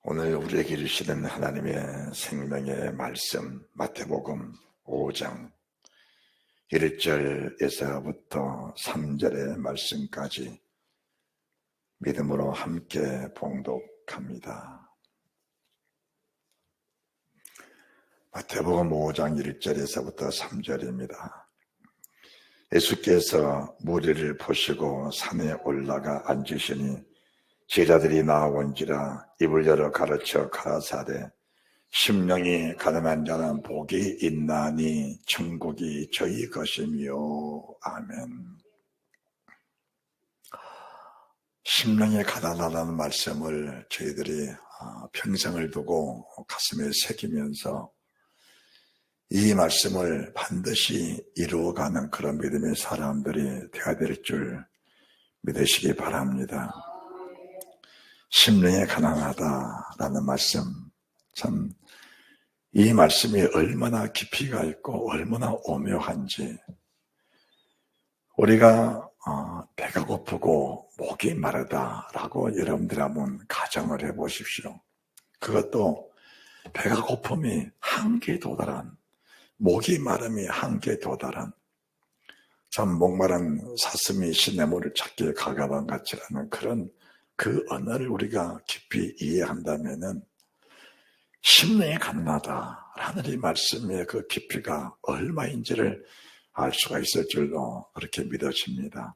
오늘 우리에게 주시는 하나님의 생명의 말씀 마태복음 5장 1절에서부터 3절의 말씀까지 믿음으로 함께 봉독합니다. 마태복음 5장 1절에서부터 3절입니다. 예수께서 무리를 보시고 산에 올라가 앉으시니 제자들이 나온지라 입을 열어 가르쳐 가라사대 심령이 가난한 자는 복이 있나니 천국이 저희 것이며. 아멘. 심령이 가난하다는 말씀을 저희들이 평생을 두고 가슴에 새기면서 이 말씀을 반드시 이루어가는 그런 믿음의 사람들이 되어야 될 줄 믿으시기 바랍니다. 심령이 가난하다라는 말씀, 참 이 말씀이 얼마나 깊이가 있고 얼마나 오묘한지. 우리가 배가 고프고 목이 마르다라고 여러분들 한번 가정을 해보십시오. 그것도 배가 고픔이 한계에 도달한, 목이 마름이 한계에 도달한, 참 목마른 사슴이 시냇물을 찾기에 가가던 같이라는 그런 그 언어를 우리가 깊이 이해한다면은 심령이 가난하다라는 이 말씀의 그 깊이가 얼마인지를 알 수가 있을 줄로 그렇게 믿어집니다.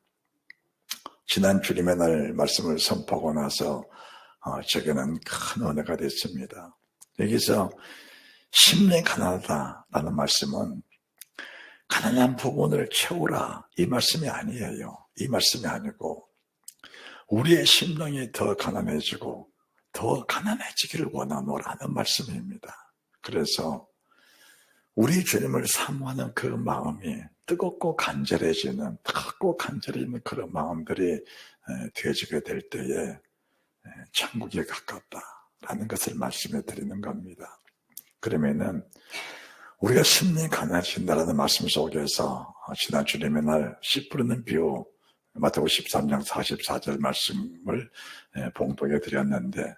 지난 주님의 날 말씀을 선포하고 나서 제게는 큰 은혜가 됐습니다. 여기서 심령이 가난하다라는 말씀은 가난한 부분을 채우라 이 말씀이 아니에요. 이 말씀이 아니고 우리의 심령이 더 가난해지고 더 가난해지기를 원하노라는 말씀입니다. 그래서 우리 주님을 사모하는 그 마음이 뜨겁고 간절해지는 그런 마음들이 되어지게 될 때에 천국에 가깝다라는 것을 말씀해 드리는 겁니다. 그러면은 우리가 심령이 가난해진다라는 말씀 속에서 지난 주님의 날 씨 뿌리는 비유 마태복음 13장 44절 말씀을 봉독해 드렸는데,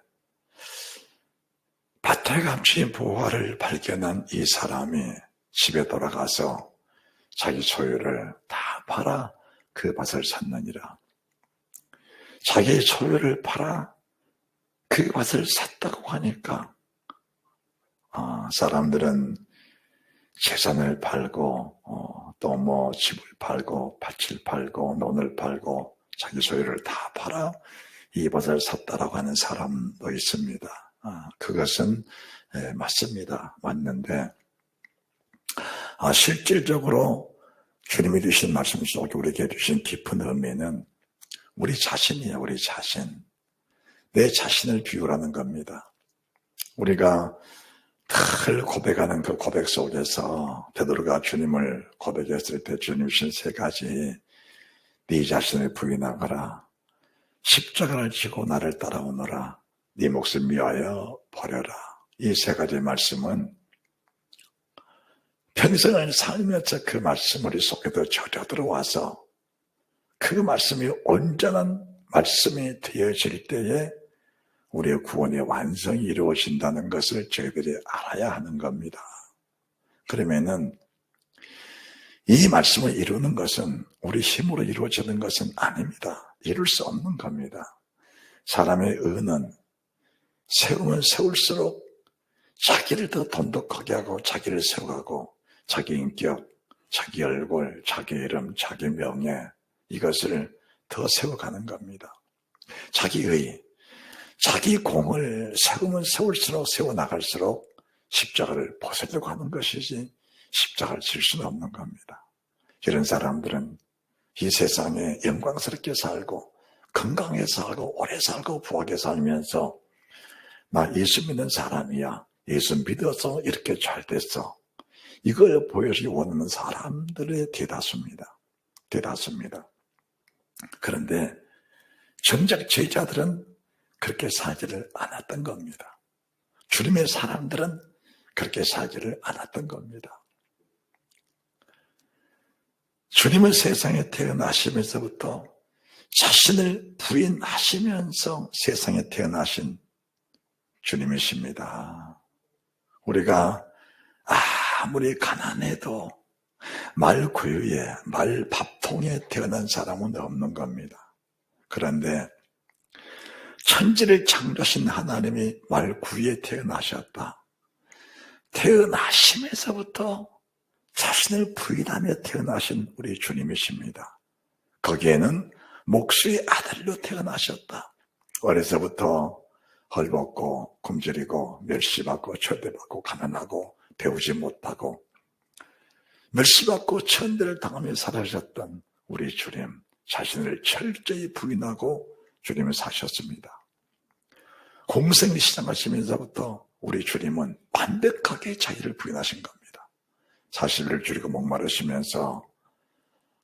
밭에 감추인 보화를 발견한 이 사람이 집에 돌아가서 자기 소유를 다 팔아 그 밭을 샀느니라. 자기 소유를 팔아 그 밭을 샀다고 하니까 사람들은 재산을 팔고 또 집을 팔고 밭을 팔고 논을 팔고 자기 소유를 다 팔아 이 밭을 샀다라고 하는 사람도 있습니다. 그것은 맞습니다. 맞는데 실질적으로 주님이 주신 말씀 속에 우리에게 주신 깊은 의미는 우리 자신이에요. 우리 자신. 내 자신을 비유라는 겁니다. 우리가 늘 고백하는 그 고백 속에서 베드로가 주님을 고백했을 때 주님 주신 세 가지, 네 자신을 부인하거라, 십자가를 지고 나를 따라오너라, 네 몫을 위하여 버려라. 이 세 가지 말씀은 평생을 살면서 그 말씀 우리 속에도 젖어 들어와서 그 말씀이 온전한 말씀이 되어질 때에 우리의 구원의 완성이 이루어진다는 것을 저희들이 알아야 하는 겁니다. 그러면은 이 말씀을 이루는 것은 우리 힘으로 이루어지는 것은 아닙니다. 이룰 수 없는 겁니다. 사람의 의는 세우면 세울수록 자기를 더 돈독하게 하고 자기를 세워가고 자기 인격, 자기 얼굴, 자기 이름, 자기 명예, 이것을 더 세워가는 겁니다. 자기의 자기 공을 세우면 세울수록 세워나갈수록 십자가를 벗으려고 하는 것이지 십자가를 질 수는 없는 겁니다. 이런 사람들은 이 세상에 영광스럽게 살고 건강하게 살고 오래 살고 부하게 살면서 나 예수 믿는 사람이야, 예수 믿어서 이렇게 잘 됐어, 이걸 보여주기 원하는 사람들의 대다수입니다. 그런데 정작 제자들은 그렇게 살지를 않았던 겁니다. 주님의 사람들은 그렇게 살지를 않았던 겁니다. 주님은 세상에 태어나시면서부터 자신을 부인하시면서 세상에 태어나신 주님이십니다. 우리가 아무리 가난해도 말 구유에, 말 밥통에 태어난 사람은 없는 겁니다. 그런데 천지를 창조하신 하나님이 말 구유에 태어나셨다. 태어나시면서부터 자신을 부인하며 태어나신 우리 주님이십니다. 거기에는 목수의 아들로 태어나셨다. 어려서부터 헐벗고 굶주리고 멸시받고 철대받고 가난하고 배우지 못하고 멸시받고 천대를 당하며 살아셨던 우리 주님, 자신을 철저히 부인하고 주님을 사셨습니다. 공생을 시작하시면서부터 우리 주님은 완벽하게 자기를 부인하신 겁니다. 40일을 줄이고 목마르시면서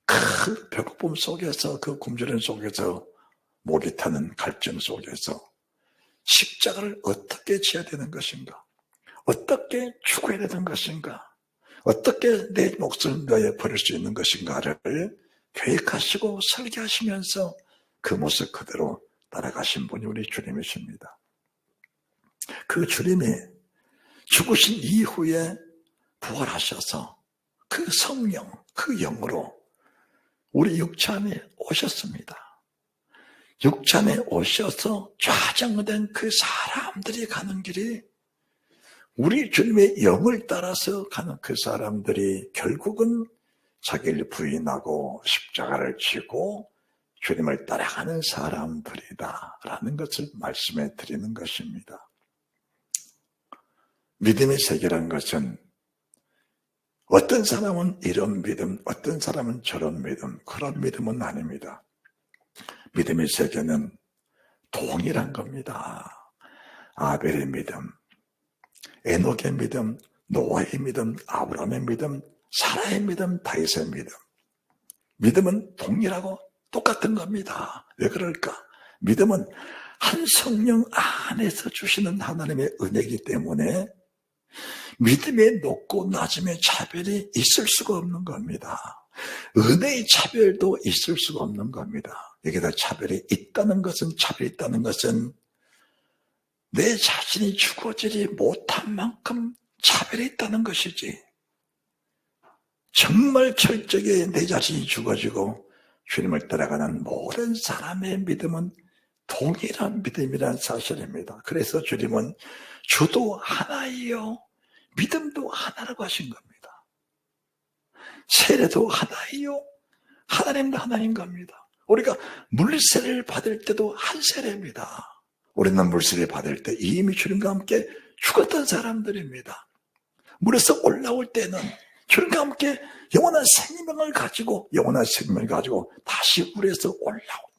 그 배고픔 속에서, 그 굶주림 속에서, 목이 타는 갈증 속에서 십자가를 어떻게 지어야 되는 것인가? 어떻게 죽어야 되는 것인가? 어떻게 내 몫을 너에 버릴 수 있는 것인가를 계획하시고 설계하시면서 그 모습 그대로 따라가신 분이 우리 주님이십니다. 그 주님이 죽으신 이후에 부활하셔서 그 성령, 그 영으로 우리 육체 안에 오셨습니다. 육체 안에 오셔서 좌정된 그 사람들이 가는 길이 우리 주님의 영을 따라서 가는 그 사람들이 결국은 자기를 부인하고 십자가를 지고 주님을 따라가는 사람들이다라는 것을 말씀해 드리는 것입니다. 믿음의 세계란 것은 어떤 사람은 이런 믿음, 어떤 사람은 저런 믿음, 그런 믿음은 아닙니다. 믿음의 세계는 동일한 겁니다. 아벨의 믿음, 에녹의 믿음, 노아의 믿음, 아브라함의 믿음, 사라의 믿음, 다윗의 믿음. 믿음은 동일하고 똑같은 겁니다. 왜 그럴까? 믿음은 한 성령 안에서 주시는 하나님의 은혜이기 때문에 믿음의 높고 낮음의 차별이 있을 수가 없는 겁니다. 은혜의 차별도 있을 수가 없는 겁니다. 여기다 차별이 있다는 것은 내 자신이 죽어지지 못한 만큼 차별이 있다는 것이지. 정말 철저하게 내 자신이 죽어지고 주님을 따라가는 모든 사람의 믿음은 동일한 믿음이라는 사실입니다. 그래서 주님은 주도 하나이요 믿음도 하나라고 하신 겁니다. 세례도 하나이요 하나님도 하나인 겁니다. 우리가 물세례를 받을 때도 한 세례입니다. 우리는 물세례 받을 때 이미 주님과 함께 죽었던 사람들입니다. 물에서 올라올 때는 주님과 함께 영원한 생명을 가지고 다시 물에서 올라온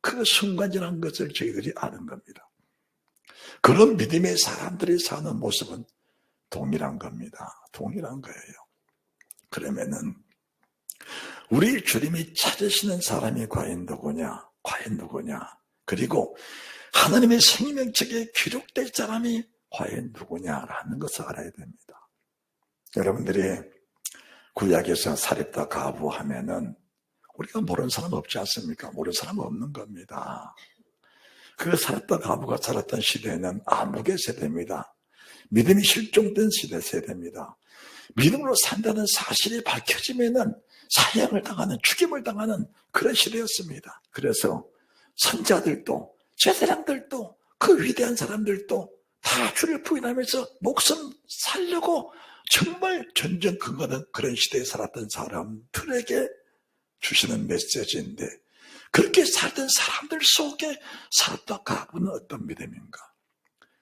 그 순간이라는 것을 저희들이 아는 겁니다. 그런 믿음의 사람들이 사는 모습은 동일한 겁니다. 동일한 거예요. 그러면은 우리 주님이 찾으시는 사람이 과연 누구냐? 그리고 하나님의 생명책에 기록될 사람이 과연 누구냐라는 것을 알아야 됩니다. 여러분들이 구약에서 사렙다 가부 하면은 우리가 모르는 사람 없지 않습니까? 모르는 사람 없는 겁니다. 그 사렙다 가부가 살았던 시대는 암흑의 세대입니다. 믿음이 실종된 세대입니다. 믿음으로 산다는 사실이 밝혀지면은 사형을 당하는, 죽임을 당하는 그런 시대였습니다. 그래서 선자들도 제사장들도 그 위대한 사람들도 다 주를 부인하면서 목숨 살려고 정말 전쟁 근거는 그런 시대에 살았던 사람들에게 주시는 메시지인데, 그렇게 살던 사람들 속에 사렙다 가부는 어떤 믿음인가?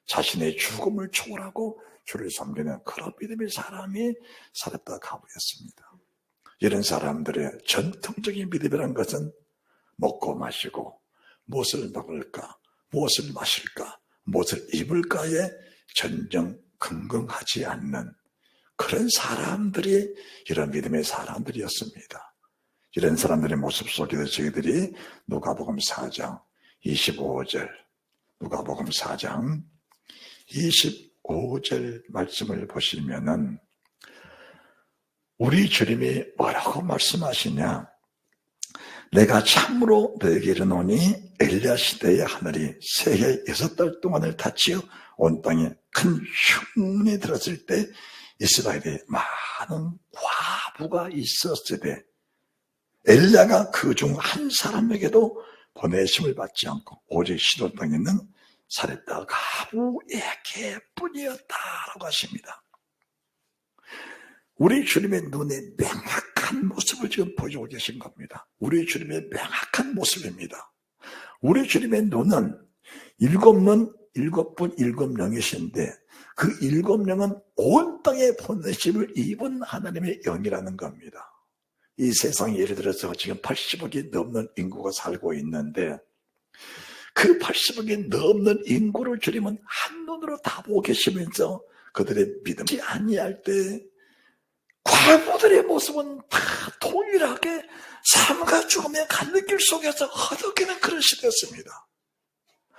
자신의 죽음을 초월하고 주를 섬기는 그런 믿음의 사람이 사렙다 가부였습니다. 이런 사람들의 전통적인 믿음이라는 것은 먹고 마시고 무엇을 먹을까, 무엇을 마실까, 무엇을 입을까에 전전긍긍하지 않는 그런 사람들이 이런 믿음의 사람들이었습니다. 이런 사람들의 모습 속에서 저희들이 누가복음 4장 25절, 누가복음 4장 25절 말씀을 보시면은 우리 주님이 뭐라고 말씀하시냐? 내가 참으로 너에게 이르노니 엘리야 시대의 하늘이 새해 6달 동안을 닫히어 온 땅에 큰 흉년이 들었을 때 이스라엘에 많은 과부가 있었으되 엘리야가 그 중 한 사람에게도 보내심을 받지 않고 오직 시돈 땅에 있는 사렙다 과부에게 뿐이었다라고 하십니다. 우리 주님의 눈에 명확한 모습을 지금 보여주고 계신 겁니다. 우리 주님의 명확한 모습입니다. 우리 주님의 눈은 7분 7영이신데 그 7영은 온 땅에 보내심을 입은 하나님의 영이라는 겁니다. 이 세상에 예를 들어서 지금 80억이 넘는 인구가 살고 있는데 그 80억이 넘는 인구를 주님은 한눈으로 다 보고 계시면서 그들의 믿음이 아니할 때 과부들의 모습은 다 동일하게 삶과 죽음의 갈림길 속에서 허덕이는 그런 시대였습니다.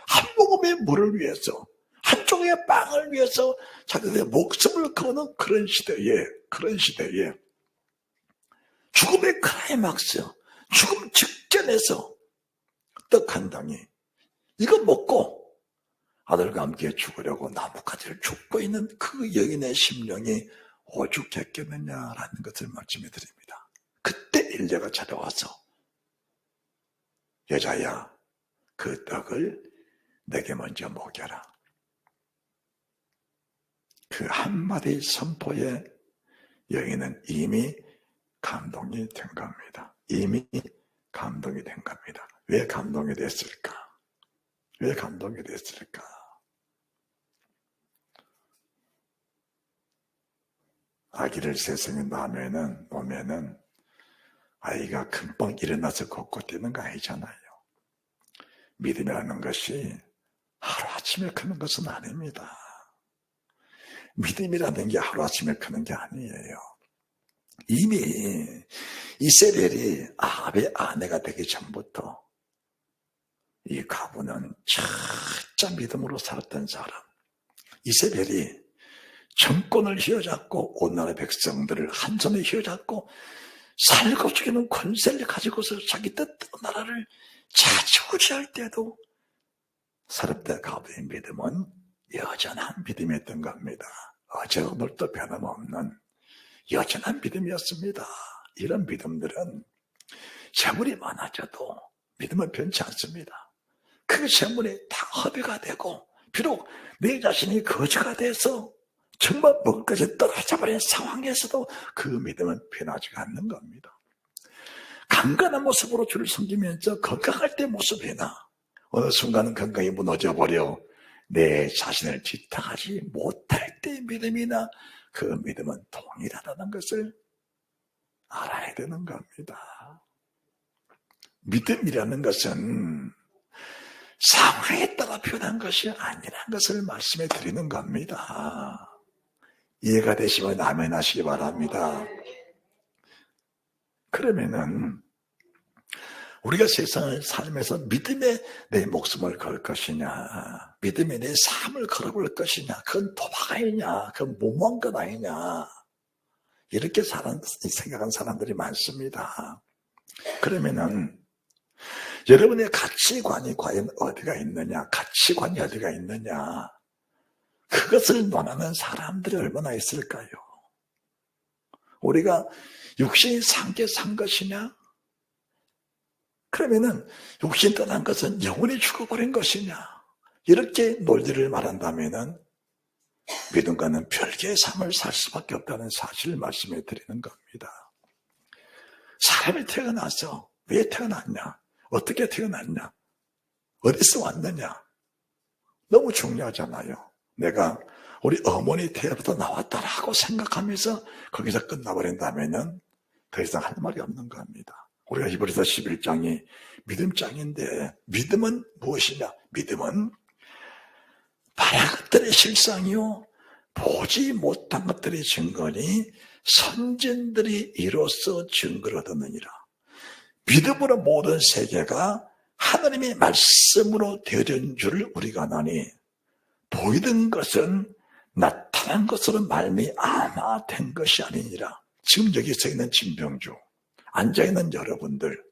한 모금의 물을 위해서, 한 쪽의 빵을 위해서 자기들의 목숨을 거는 그런 시대에 죽음의 클라이막스, 죽음 직전에서 떡 한 덩이 이거 먹고 아들과 함께 죽으려고 나뭇가지를 줍고 있는 그 여인의 심령이 오죽했겠느냐라는 것을 말씀해 드립니다. 그때 엘리야가 찾아와서 여자야 그 떡을 내게 먼저 먹여라. 그 한마디 선포에 여인은 이미 감동이 된 겁니다. 이미 감동이 된 겁니다. 왜 감동이 됐을까? 왜 감동이 됐을까? 아기를 세상에 놓으면은 아이가 금방 일어나서 걷고 뛰는 거 아니잖아요. 믿음이라는 것이 하루아침에 크는 것은 아닙니다. 믿음이라는 게 하루아침에 크는 게 아니에요. 이미 이세벨이 아합의 아내가 되기 전부터 이 가부는 진짜 믿음으로 살았던 사람. 이세벨이 정권을 휘어잡고 온 나라 백성들을 한 손에 휘어잡고 살고 죽이는 권세를 가지고서 자기 뜻대로 나라를 좌지우지할 때도 사렙다 가부의 믿음은 여전한 믿음이었던 겁니다. 어제 오늘도 변함없는 여전한 믿음이었습니다. 이런 믿음들은 재물이 많아져도 믿음은 변치 않습니다. 그 재물이 다 허비가 되고 비록 내 자신이 거지가 돼서 정말 먹을 것이 떨어져버린 상황에서도 그 믿음은 변하지가 않는 겁니다. 강건한 모습으로 주를 섬기면서 건강할 때 모습이나 어느 순간은 건강이 무너져버려 내 자신을 지탱하지 못할 때 믿음이나 그 믿음은 동일하다는 것을 알아야 되는 겁니다. 믿음이라는 것은 상황에 따라 표현한 것이 아니라는 것을 말씀해 드리는 겁니다. 이해가 되시면 아멘 하시기 바랍니다. 그러면은 우리가 세상을 살면서 믿음에 내 목숨을 걸 것이냐, 믿음에 내 삶을 걸어볼 것이냐, 그건 도박이냐, 그건 무모한 것 아니냐, 이렇게 생각하는 사람들이 많습니다. 그러면은 여러분의 가치관이 과연 어디가 있느냐, 가치관이 어디가 있느냐, 그것을 논하는 사람들이 얼마나 있을까요? 우리가 육신이 산 게 산 것이냐? 그러면은 육신 떠난 것은 영원히 죽어버린 것이냐? 이렇게 논리를 말한다면은 믿음과는 별개의 삶을 살 수밖에 없다는 사실을 말씀해 드리는 겁니다. 사람이 태어나서 왜 태어났냐? 어떻게 태어났냐? 어디서 왔느냐? 너무 중요하잖아요. 내가 우리 어머니 태부터 나왔다라고 생각하면서 거기서 끝나버린다면은 더 이상 할 말이 없는 겁니다. 우리가 히브리서 11장이 믿음장인데 믿음은 무엇이냐? 믿음은 바란 것들의 실상이요 보지 못한 것들의 증거니 선진들이 이로써 증거를 얻었느니라. 믿음으로 모든 세계가 하나님의 말씀으로 되어진 줄을 우리가 아나니 보이던 것은 나타난 것으로 말미암아 된 것이 아니니라. 지금 여기 서 있는 진병주, 앉아있는 여러분들,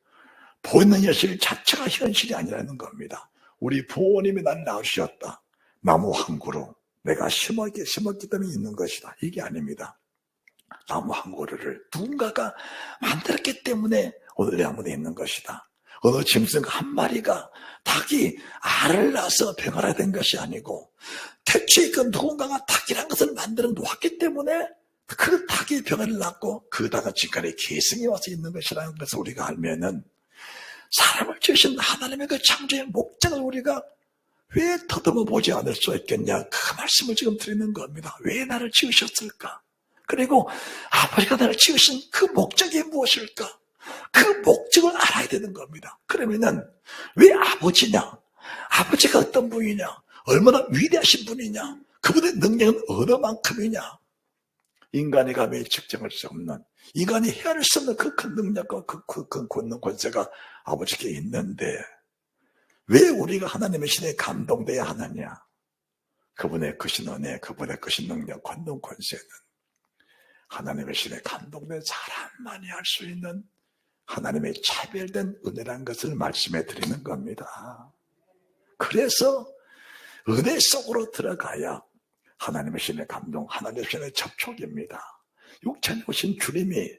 보이는 현실 자체가 현실이 아니라는 겁니다. 우리 부모님이 날 낳으셨다. 나무 한 그루 내가 심었기 때문에 있는 것이다. 이게 아닙니다. 나무 한 그루를 누군가가 만들었기 때문에 오늘 내 아무데 있는 것이다. 어느 짐승 한 마리가 닭이 알을 낳아서 병아리가 된 것이 아니고 태초에 그 누군가가 닭이라는 것을 만들어 놓았기 때문에 그 닭이 병아리를 낳고 그 닭은 지금까지 계승이 와서 있는 것이라는 것을 우리가 알면은 사람을 지으신 하나님의 그 창조의 목적을 우리가 왜 더듬어 보지 않을 수 있겠냐, 그 말씀을 지금 드리는 겁니다. 왜 나를 지으셨을까? 그리고 아버지가 나를 지으신 그 목적이 무엇일까? 그 목적을 알아야 되는 겁니다. 그러면은 왜 아버지냐? 아버지가 어떤 분이냐? 얼마나 위대하신 분이냐? 그분의 능력은 어느 만큼이냐? 인간이 감히 측정할 수 없는, 인간이 헤아릴 수 없는 그 큰 능력과 그 큰 권세가 아버지께 있는데 왜 우리가 하나님의 신에 감동돼야 하느냐? 그분의 크신 은혜, 그분의 크신 능력, 권능, 권세는 하나님의 신에 감동된 사람만이 할 수 있는 하나님의 차별된 은혜라는 것을 말씀해 드리는 겁니다. 그래서 은혜 속으로 들어가야 하나님의 신의 감동, 하나님의 신의 접촉입니다. 육체에 오신 주님이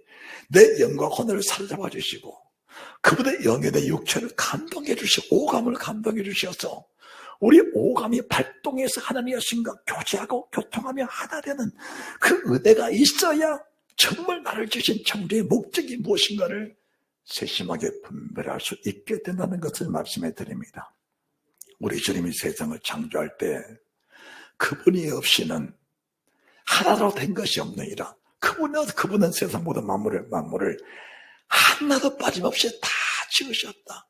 내 영과 혼을 사로잡아 주시고 그분의 영의 내 육체를 감동해 주시고 오감을 감동해 주셔서 우리 오감이 발동해서 하나님의 여신과 교제하고 교통하며 하나 되는 그 은혜가 있어야 정말 나를 주신 창조의 목적이 무엇인가를 세심하게 분별할 수 있게 된다는 것을 말씀해 드립니다. 우리 주님이 세상을 창조할 때 그분이 없이는 하나로 된 것이 없느니라. 그분은 세상 모든 만물을 하나도 빠짐없이 다 지으셨다.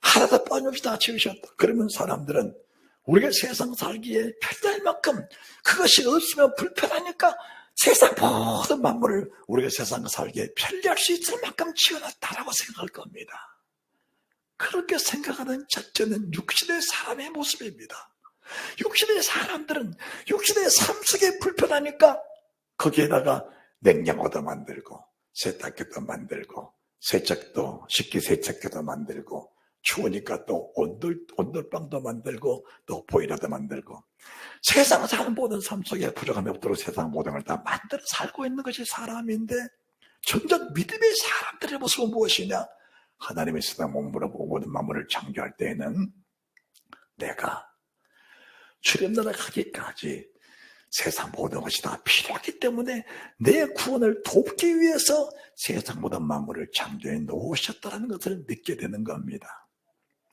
하나도 빠짐없이 다 지으셨다. 그러면 사람들은 우리가 세상 살기에 편리할 만큼 그것이 없으면 불편하니까 세상 모든 만물을 우리가 세상 살기에 편리할 수 있을 만큼 지어놨다라고 생각할 겁니다. 그렇게 생각하는 자체는 육신의 사람의 모습입니다. 육신의 사람들은 육신의 삶 속에 불편하니까 거기에다가 냉장고도 만들고 세탁기도 만들고 식기세척기도 만들고 추우니까 또 온돌방도 만들고 또 보일러도 만들고 세상 사는 모든 삶 속에 부족함이 없도록 세상 모든 걸 다 만들어 살고 있는 것이 사람인데 정작 믿음의 사람들의 모습은 무엇이냐? 하나님의 세상 모든 만물을 창조할 때에는 내가 주님나라 가기까지 세상 모든 것이 다 필요하기 때문에 내 구원을 돕기 위해서 세상 모든 만물을 창조해 놓으셨다는 것을 믿게 되는 겁니다.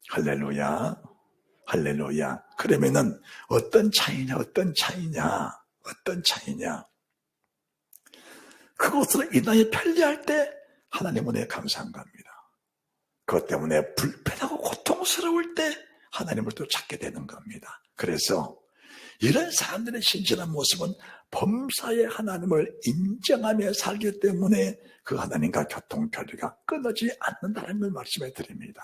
할렐루야, 할렐루야. 그러면은 어떤 차이냐? 그것으로 인하여 편리할 때 하나님 은혜에 감사한 겁니다. 그것 때문에 불편하고 고통스러울 때 하나님을 또 찾게 되는 겁니다. 그래서 이런 사람들의 신실한 모습은 범사의 하나님을 인정하며 살기 때문에 그 하나님과 교통교류가 끊어지지 않는다는 걸 말씀해 드립니다.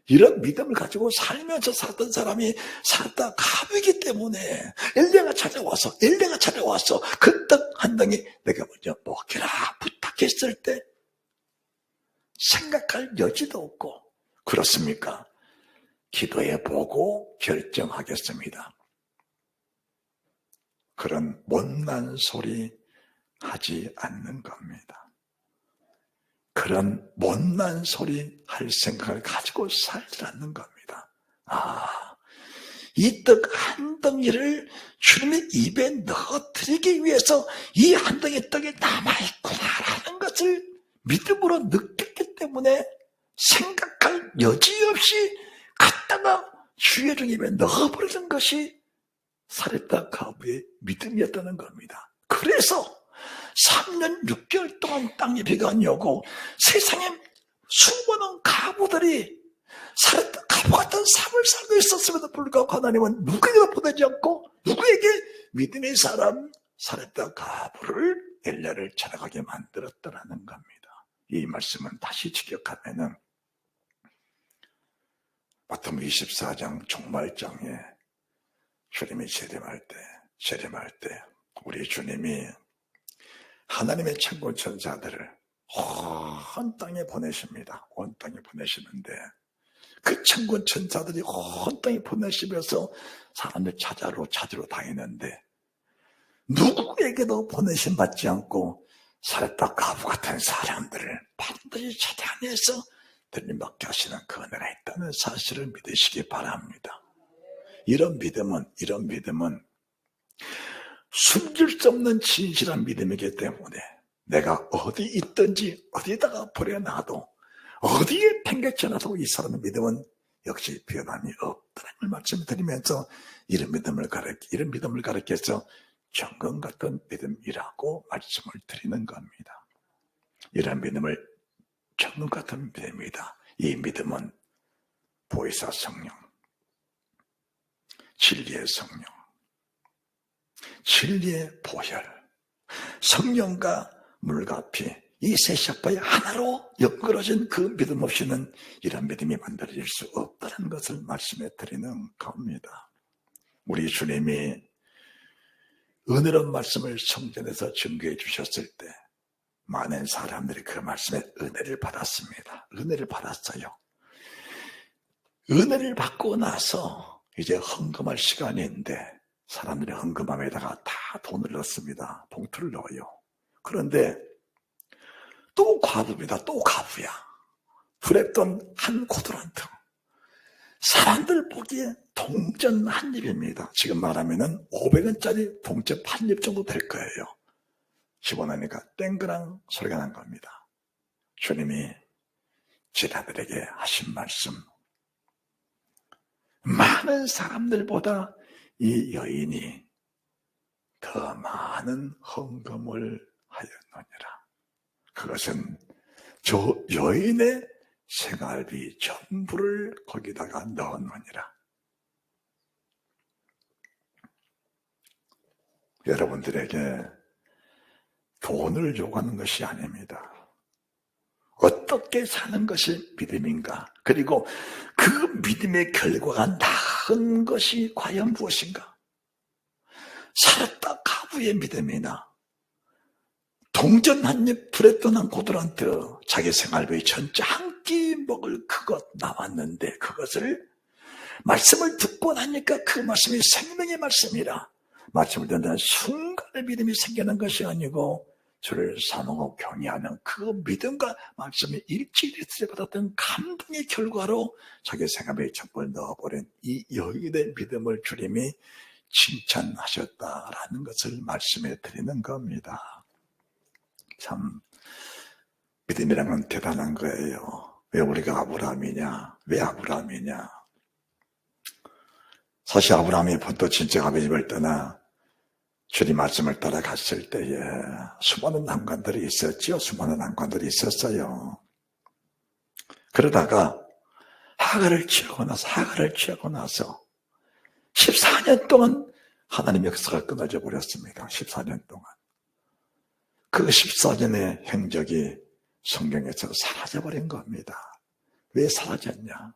이런 믿음을 가지고 살면서 살았던 사람이 살았다 감이기 때문에 엘리야가 찾아와서 그 떡 한 덩이 내가 먼저 먹기라 부탁했을 때 생각할 여지도 없고 그렇습니까? 기도해 보고 결정하겠습니다. 그런 못난 소리 하지 않는 겁니다. 그런 못난 소리 할 생각을 가지고 살지 않는 겁니다. 이 떡 한 덩이를 주님의 입에 넣어드리기 위해서 이 한 덩이 떡이 남아있구나라는 것을 믿음으로 느꼈기 때문에 생각할 여지 없이 갖다가 주의 입에 넣어버리는 것이 사렙다 가부의 믿음이었다는 겁니다. 그래서 3년 6개월 동안 땅에 비가 안 오고 세상에 수많은 가부들이 사렙다 가부 같은 삶을 살고 있었음에도 불구하고 하나님은 누구에게도 보내지 않고 누구에게 믿음의 사람 사렙다 가부를 엘리야를 찾아가게 만들었다라는 겁니다. 이 말씀은 다시 직역하면은 마태복음 24장 종말장에 주님이 재림할 때 우리 주님이 하나님의 천군 천사들을 온 땅에 보내십니다. 온 땅에 보내시는데 그 천군 천사들이 온 땅에 보내시면서 사람들 찾으러 다니는데 누구에게도 보내심 받지 않고 사렙다 과부 같은 사람들을 반드시 찾아내서 들림받게 하시는 그 은혜가 있다는 사실을 믿으시기 바랍니다. 이런 믿음은 숨길 수 없는 진실한 믿음이기 때문에 내가 어디 있든지 어디다가 버려놔도 어디에 팽개쳐놔도 이 사람의 믿음은 역시 변함이 없다는 말씀을 드리면서 이런 믿음을 가르쳐서 정금 같은 믿음이라고 말씀을 드리는 겁니다. 이런 믿음을 정금 같은 믿음이다. 이 믿음은 보혜사 성령, 진리의 성령, 진리의 보혈, 성령과 물과 피, 이 세 샤파의 하나로 엮어진 그 믿음 없이는 이런 믿음이 만들어질 수 없다는 것을 말씀해 드리는 겁니다. 우리 주님이 은혜로운 말씀을 성전에서 증거해 주셨을 때 많은 사람들이 그 말씀에 은혜를 받았습니다. 은혜를 받았어요. 은혜를 받고 나서 이제 헌금할 시간인데 사람들이 헌금함에다가 다 돈을 넣습니다. 봉투를 넣어요. 그런데 또 과부입니다. 또 과부야. 불했던 한 고드란트. 사람들 보기에 동전 한 입입니다. 지금 말하면은 500원짜리 동전 한 입 정도 될 거예요. 집어넣으니까 땡그랑 소리가 난 겁니다. 주님이 제자들에게 하신 말씀. 많은 사람들보다 이 여인이 더 많은 헌금을 하였느니라. 그것은 저 여인의 생활비 전부를 거기다가 넣었느니라. 여러분들에게 돈을 요구하는 것이 아닙니다. 어떻게 사는 것이 믿음인가? 그리고 그 믿음의 결과가 나은 것이 과연 무엇인가? 살았다 가부의 믿음이나 동전 한 입 불했던 한 고들한테 자기 생활비 전체 한 끼 먹을 그것 남았는데 그것을 말씀을 듣고 나니까 그 말씀이 생명의 말씀이라 말씀을 듣는 순간의 믿음이 생기는 것이 아니고 주를 사모하고 경외하는 그 믿음과 말씀이 일치일치 받았던 감동의 결과로 자기 생활비에 전부를 넣어버린 이 여인의 믿음을 주님이 칭찬하셨다라는 것을 말씀해 드리는 겁니다. 참 믿음이란 건 대단한 거예요. 왜 우리가 아브라함이냐? 왜 아브라함이냐? 사실 아브라함이 본토 친척 아버지 집을 떠나 주님 말씀을 따라갔을 때에 수많은 난관들이 있었지요. 수많은 난관들이 있었어요. 그러다가 하갈을 취하고 나서 14년 동안 하나님 역사가 끊어져 버렸습니다. 14년 동안. 그 14년의 행적이 성경에서 사라져버린 겁니다. 왜 사라졌냐?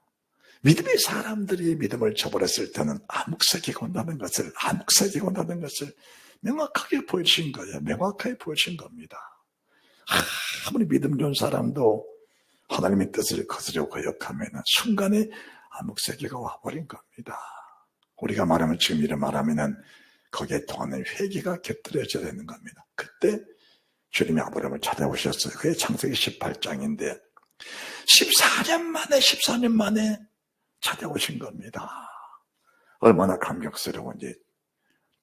믿음의 사람들이 믿음을 저버렸을 때는 암흑색이고 온다는 것을 명확하게 보여주신 거예요. 명확하게 보여주신 겁니다. 아무리 믿음 좋은 사람도 하나님의 뜻을 거스르고 거역하면 순간에 암흑색이가 와버린 겁니다. 우리가 말하면 지금 이런 말하면은 거기에 통하는 회개가 곁들여져야 되는 겁니다. 그때 주님이 아브라함을 찾아오셨어요. 그게 창세기 18장인데 14년 만에 찾아오신 겁니다. 얼마나 감격스러운지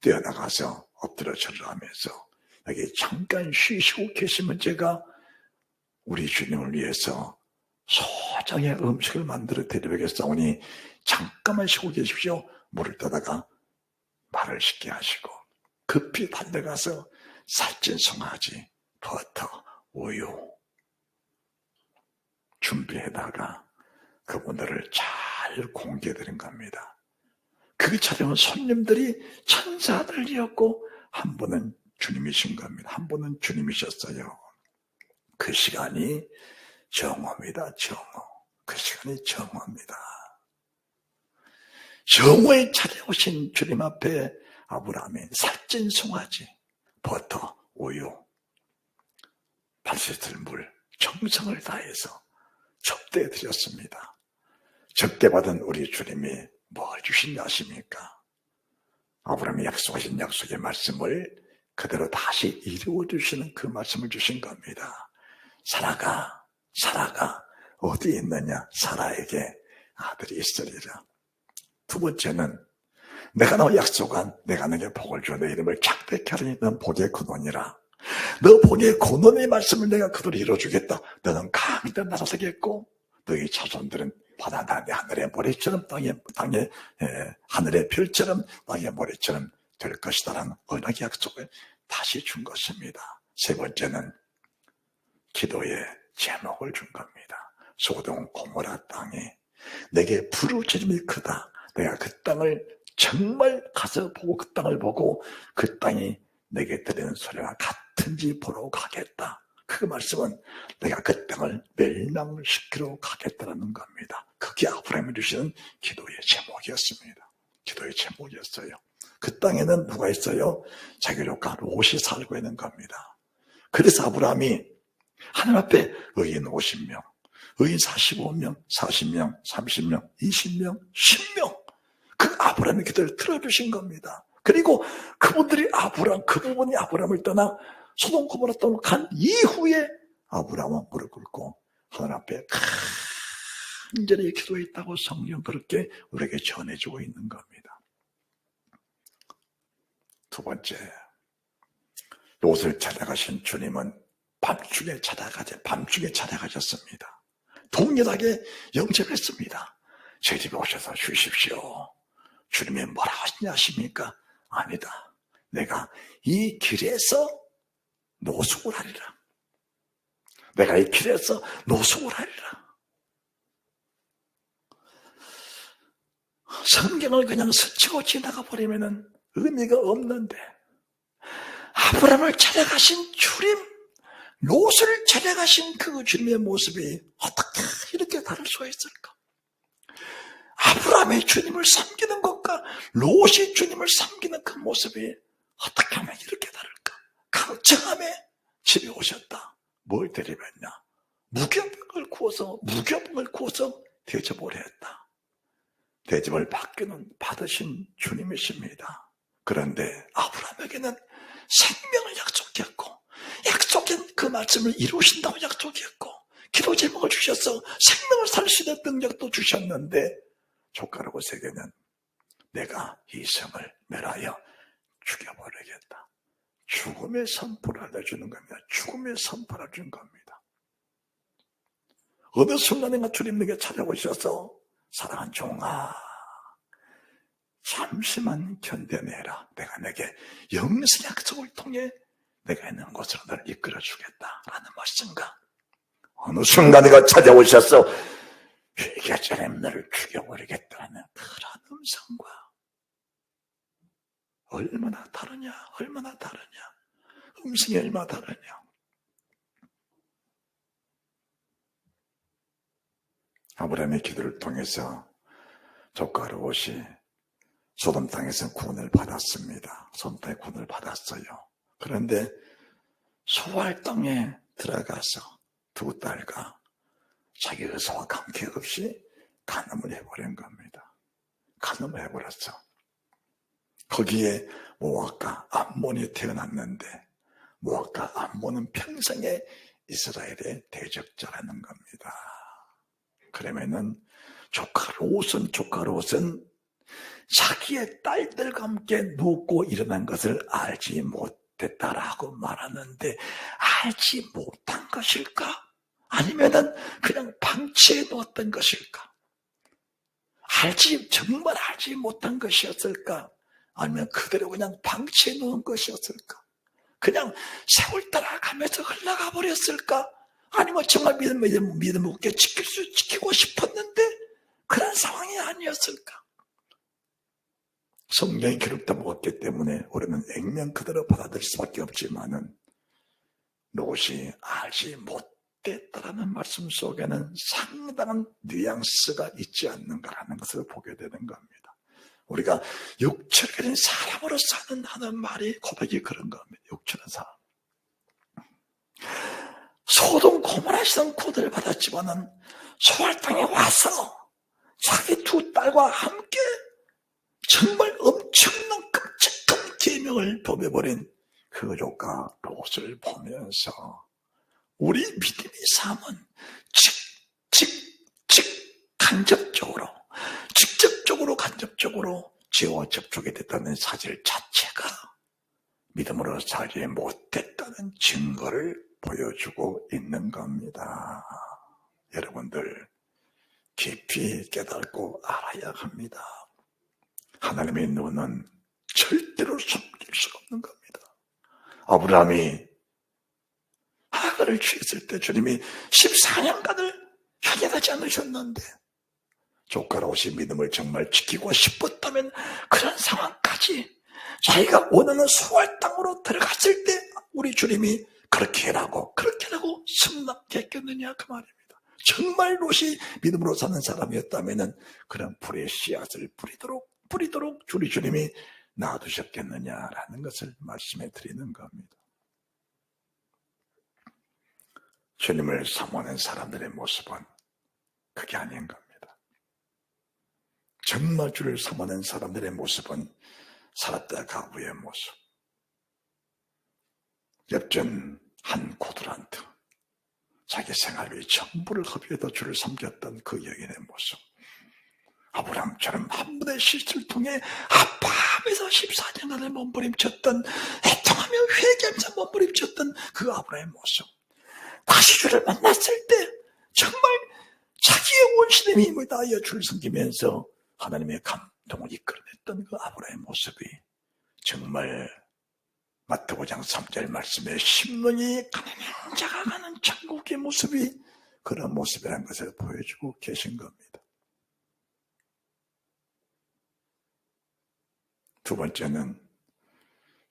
뛰어나가서 엎드려 절을 하면서 여기 잠깐 쉬시고 계시면 제가 우리 주님을 위해서 소정의 음식을 만들어 드리겠사오니 잠깐만 쉬고 계십시오. 물을 떠다가 말을 쉽게 하시고 급히 달려가서 살찐 송아지, 버터, 우유 준비해다가 그분들을 잘 공개해드린 겁니다. 그 찾아온 손님들이 천사들이었고 한 분은 주님이신 겁니다. 한 분은 주님이셨어요. 그 시간이 정오입니다. 정오. 그 시간이 정오입니다. 정오에 찾아오신 주님 앞에 아브라함이 살찐 송아지, 버터, 우유, 발셋을 물 정성을 다해서 접대해 드렸습니다. 접대받은 우리 주님이 뭘 주시냐 아십니까? 아브라함이 약속하신 약속의 말씀을 그대로 다시 이루어 주시는 그 말씀을 주신 겁니다. 사라가 어디 있느냐? 사라에게 아들이 있으리라. 두 번째는 내가 너 약속한 내가 너에게 복을 주어 내 이름을 창대케 하리니 넌 복의 근원이라. 너 복의 근원의 말씀을 내가 그대로 이루어주겠다. 너는 강대 나라 되겠고 너희 자손들은 바다 하늘의 모래처럼 땅의 하늘의 별처럼 땅의 모래처럼 될 것이다라는 언약의 약속을 다시 준 것입니다. 세 번째는 기도의 제목을 준 겁니다. 소돔 고모라 땅에 내게 부르짖음이 크다. 내가 그 땅을 정말 가서 보고 그 땅을 보고 그 땅이 내게 들리는 소리와 같은지 보러 가겠다. 그 말씀은 내가 그 땅을 멸망시키러 가겠다는 겁니다. 그게 아브라함이 주시는 기도의 제목이었습니다. 기도의 제목이었어요. 그 땅에는 누가 있어요? 자기 조카 롯이 살고 있는 겁니다. 그래서 아브라함이 하나님 앞에 의인 50명, 의인 45명, 40명, 30명, 20명, 10명 그 아브라함의 기도를 들어주신 겁니다. 그리고 그분들이 그 부분이 아브라함을 떠나 소돔 고모라 땅으로 간 이후에 아브라함은 무릎 꿇고 하나님 앞에 간절히 기도했다고 성경 그렇게 우리에게 전해주고 있는 겁니다. 두 번째, 롯을 찾아가신 주님은 밤중에 찾아가셨습니다. 동일하게 영접했습니다. 제 집에 오셔서 쉬십시오. 주님이 뭐라 하시냐 하십니까? 아니다. 내가 이 길에서 노숙을 하리라. 내가 이 길에서 노숙을 하리라. 성경을 그냥 스치고 지나가 버리면 의미가 없는데 아브라함을 찾아가신 주님, 롯을 찾아가신 그 주님의 모습이 어떻게 이렇게 다를 수가 있을까? 아브라함이 주님을 섬기는 것과 롯이 주님을 섬기는 그 모습이 어떻게 하면 이렇게 다를까? 강청함에 집에 오셨다. 뭘 대접했냐? 무교병을 구워서 대접을 했다. 대접을 받으신 주님이십니다. 그런데 아브라함에게는 생명을 약속했고 약속한 그 말씀을 이루신다고 약속했고 기도 제목을 주셔서 생명을 살 수 있는 능력도 주셨는데 조카 롯에게는 내가 이 성을 멸하여 죽여버리겠다. 죽음의 선포를 알려주는 겁니다. 죽음의 선포를 준 겁니다. 어느 순간인가 주님에게 찾아오셔서 사랑한 종아 잠시만 견뎌내라. 내가 내게 영생 약속을 통해 내가 있는 곳으로 너를 이끌어주겠다라는 말씀과 어느 순간인가 찾아오셔서 회개하자면 너를 죽여버리겠다는 그런 음성과 얼마나 다르냐. 음성이 얼마나 다르냐. 아브라함의 기도를 통해서 조카 롯이 소돔 땅에서 구원을 받았습니다. 소돔 땅에 구원을 받았어요. 그런데 소알 땅에 들어가서 두 딸과 자기 의사와 관계없이 간음을 해버린 겁니다. 간음을 해버렸어. 거기에 모압과 암몬이 태어났는데 모압과 암몬은 평생에 이스라엘의 대적자라는 겁니다. 그러면은 조카 롯은 자기의 딸들과 함께 눕고 일어난 것을 알지 못했다라고 말하는데 알지 못한 것일까? 아니면은 그냥 방치해 놓았던 것일까? 정말 알지 못한 것이었을까? 아니면 그대로 그냥 방치해 놓은 것이었을까? 그냥 세월 따라가면서 흘러가 버렸을까? 아니면 정말 믿음 없게 지키고 싶었는데 그런 상황이 아니었을까? 성경이 기록도 먹었기 때문에 우리는 액면 그대로 받아들일 수밖에 없지만은 롯이 알지 못했다라는 말씀 속에는 상당한 뉘앙스가 있지 않는가라는 것을 보게 되는 겁니다. 우리가 육체를 가진 사람으로 하는 말이 고백이 그런 겁니다. 육체는 사람. 소돔 고모라에서는 고대를 받았지만은 소활당에 와서 자기 두 딸과 함께 정말 엄청난 끔찍한 계명을 범해버린 그 조카 롯을 보면서 우리 믿음의 삶은 직접적으로 죄와 접촉이 됐다는 사실 자체가 믿음으로 살지 못했다는 증거를 보여주고 있는 겁니다. 여러분들 깊이 깨닫고 알아야 합니다. 하나님의 눈은 절대로 숨길 수가 없는 겁니다. 아브라함이 하갈을 취했을 때 주님이 14년간을 현현하지 않으셨는데 조카 롯이 믿음을 정말 지키고 싶었다면 그런 상황까지 자기가 원하는 소할 땅으로 들어갔을 때 우리 주님이 그렇게 하라고 승낙했겠느냐 그 말입니다. 정말 롯이 믿음으로 사는 사람이었다면 그런 불의 씨앗을 뿌리도록 우리 주님이 놔두셨겠느냐라는 것을 말씀해 드리는 겁니다. 주님을 사모하는 사람들의 모습은 그게 아닌 겁니다. 정말 주를 사모하는 사람들의 모습은 살았다 가부의 모습. 엽전 한 고두란트 자기 생활의 전부를 허비해도 주를 섬겼던 그 여인의 모습. 아브라함처럼 한 번의 실수를 통해 아파하면서 14년간을 몸부림쳤던, 애통하며 회개하면서 몸부림쳤던 그 아브라함의 모습. 다시 주를 만났을 때 정말 자기의 원신의 힘을 다하여 주를 섬기면서 하나님의 감동을 이끌어냈던 그 아브라함의 모습이 정말 마태복음 3절 말씀에 심령이 가난한 자가 가는 천국의 모습이 그런 모습이라는 것을 보여주고 계신 겁니다. 두 번째는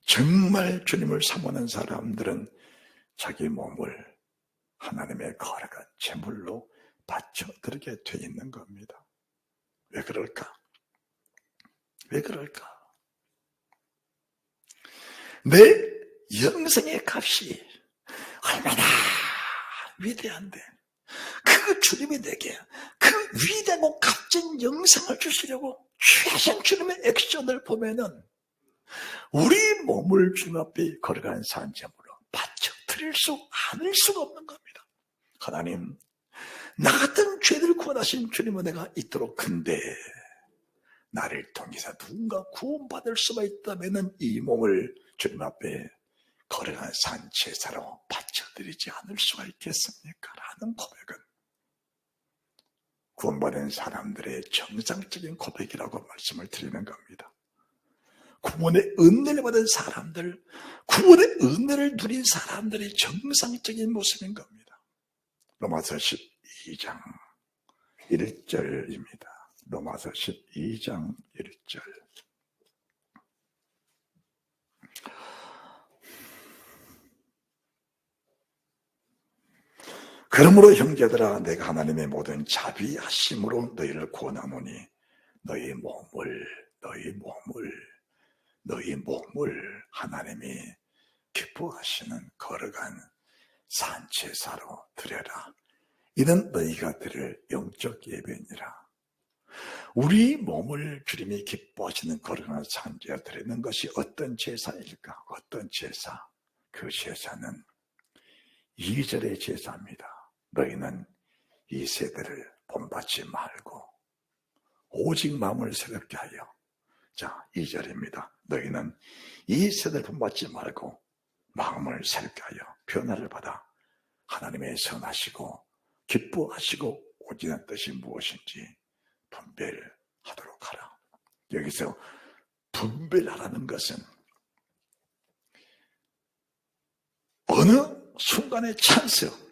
정말 주님을 사모하는 사람들은 자기 몸을 하나님의 거룩한 제물로 바쳐드리게 돼 있는 겁니다. 왜 그럴까? 내 영생의 값이 얼마나 위대한데 그 주님이 내게 그 위대하고 값진 영생을 주시려고 취하신 주님의 액션을 보면은 우리 몸을 주님 앞에 거룩한 산제물로 바쳐드릴 않을 수가 없는 겁니다. 하나님, 나 같은 죄를 구원하신 주님의 은혜가 있도록 큰데 나를 통해서 누군가 구원받을 수가 있다면 이 몸을 주님 앞에 거룩한 산제사로 바쳐드리지 않을 수가 있겠습니까? 라는 고백은 구원받은 사람들의 정상적인 고백이라고 말씀을 드리는 겁니다. 구원의 은혜를 받은 사람들, 구원의 은혜를 누린 사람들의 정상적인 모습인 겁니다. 로마서 12장 1절입니다. 로마서 12장 1절. 그러므로 형제들아, 내가 하나님의 모든 자비하심으로 너희를 구원하노니 너희 몸을 하나님이 기뻐하시는 거룩한 산제사로 드려라. 이는 너희가 드릴 영적 예배니라. 우리 몸을 주님이 기뻐하시는 거룩한 산제사로 드리는 것이 어떤 제사일까? 어떤 제사? 그 제사는 2절의 제사입니다. 너희는 이 세대를 본받지 말고 오직 마음을 새롭게 하여. 자, 2절입니다. 너희는 이 세대를 본받지 말고 마음을 새롭게 하여 변화를 받아 하나님의 선하시고 기뻐하시고 오직한 뜻이 무엇인지 분별하도록 하라. 여기서 분별하라는 것은 어느 순간의 찬스,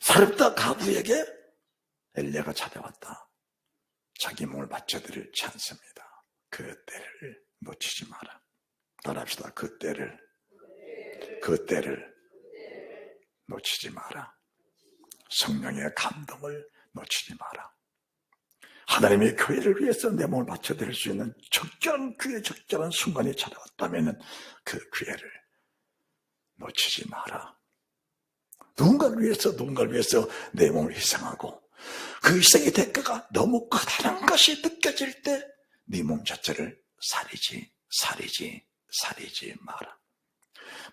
사렙다 가부에게 엘리야가 찾아왔다. 자기 몸을 바쳐드릴 찬스입니다. 그 때를 놓치지 마라. 따라합시다. 그 때를 놓치지 마라. 성령의 감동을 놓치지 마라. 하나님의 교회를 위해서 내 몸을 바쳐드릴 수 있는 적절한 기회, 적절한 순간이 찾아왔다면 그 기회를 놓치지 마라. 누군가를 위해서 내 몸을 희생하고 그 희생의 대가가 너무 크다는 것이 느껴질 때 네 몸 자체를 살리지 마라.